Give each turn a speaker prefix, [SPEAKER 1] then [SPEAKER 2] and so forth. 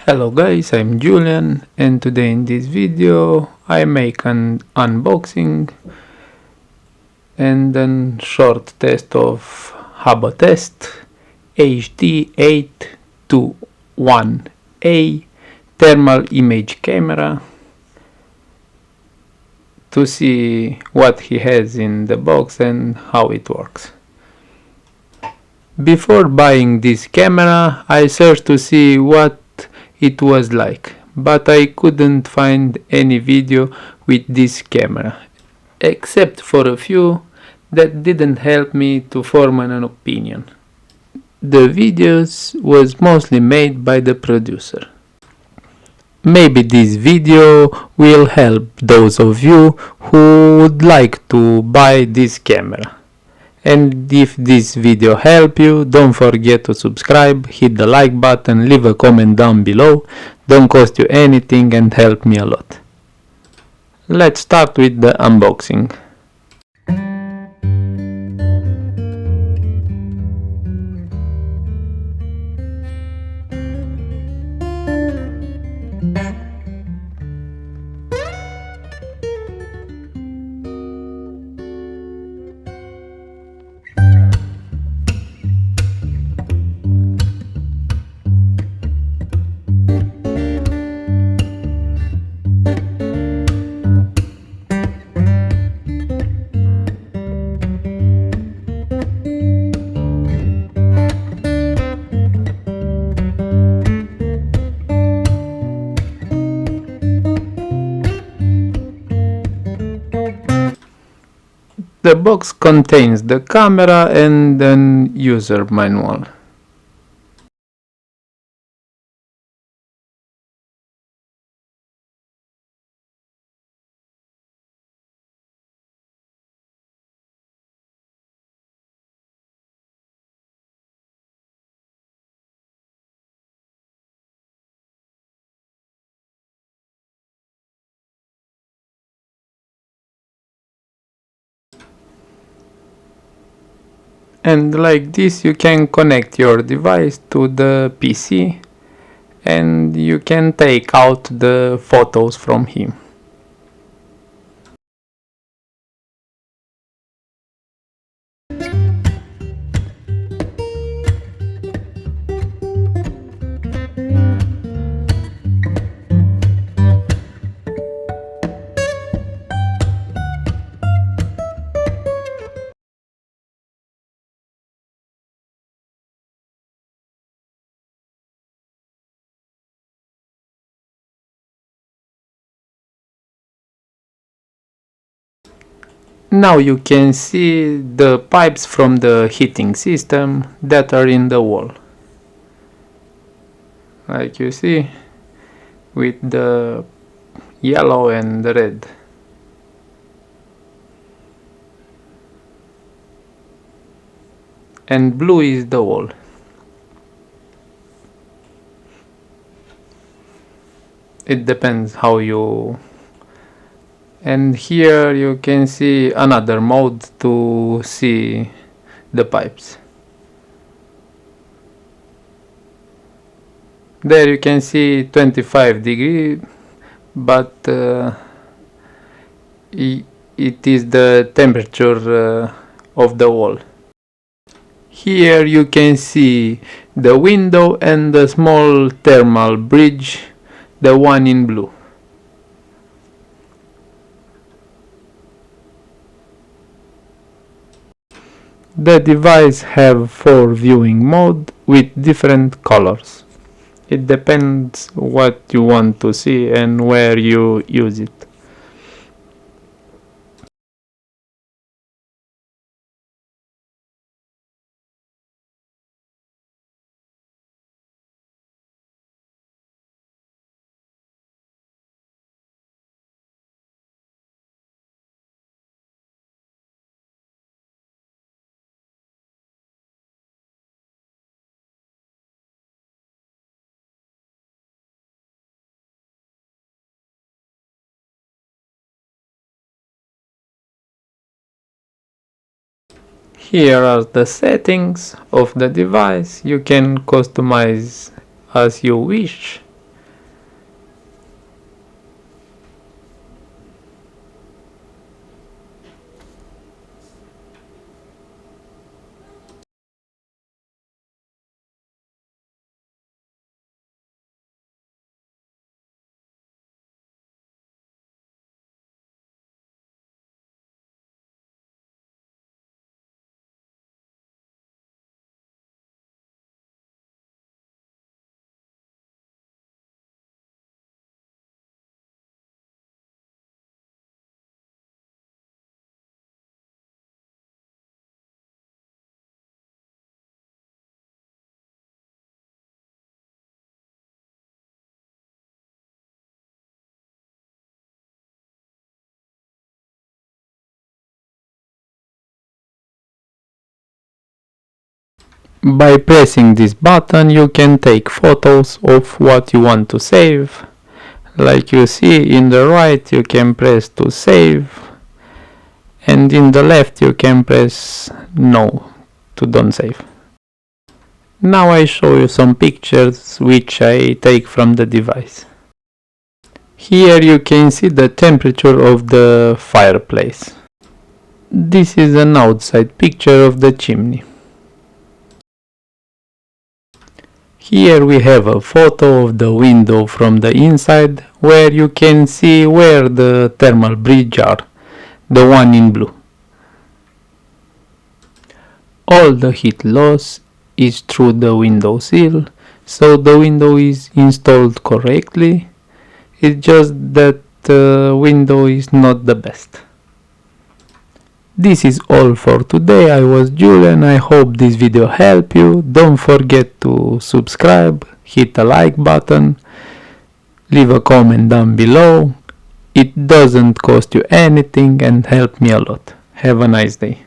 [SPEAKER 1] Hello guys, I'm Julian, and today in this video I make an unboxing and a short test of Habotest HT821A thermal image camera to see what he has in the box and how it works. Before buying this camera, I searched to see what it was like, but I couldn't find any video with this camera, except for a few that didn't help me to form an opinion. The videos was mostly made by the producer. Maybe this video will help those of you who would like to buy this camera. And if this video helped you, don't forget to subscribe, hit the like button, leave a comment down below. Don't cost you anything and help me a lot. Let's start with the unboxing. The box contains the camera and an user manual. And like this you can connect your device to the PC and you can take out the photos from him. Now you can see the pipes from the heating system that are in the wall. Like you see, with the yellow and the red. And blue is the wall. It depends how you... And here you can see another mode to see the pipes. There you can see 25 degrees, but it is the temperature of the wall. Here you can see the window and the small thermal bridge, the one in blue. The device have 4 viewing mode with different colors. It depends what you want to see and where you use it. Here are the settings of the device. You can customize as you wish. By pressing this button you can take photos of what you want to save. Like you see in the right you can press to save, and in the left you can press no to don't save. Now I show you some pictures which I take from the device. Here you can see the temperature of the fireplace. This is an outside picture of the chimney. Here we have a photo of the window from the inside, where you can see where the thermal bridge are, the one in blue. All the heat loss is through the window sill, so the window is installed correctly. It's just that the window is not the best. This is all for today. I was Julian. I hope this video helped you. Don't forget to subscribe, hit the like button, leave a comment down below. It doesn't cost you anything and help me a lot. Have a nice day.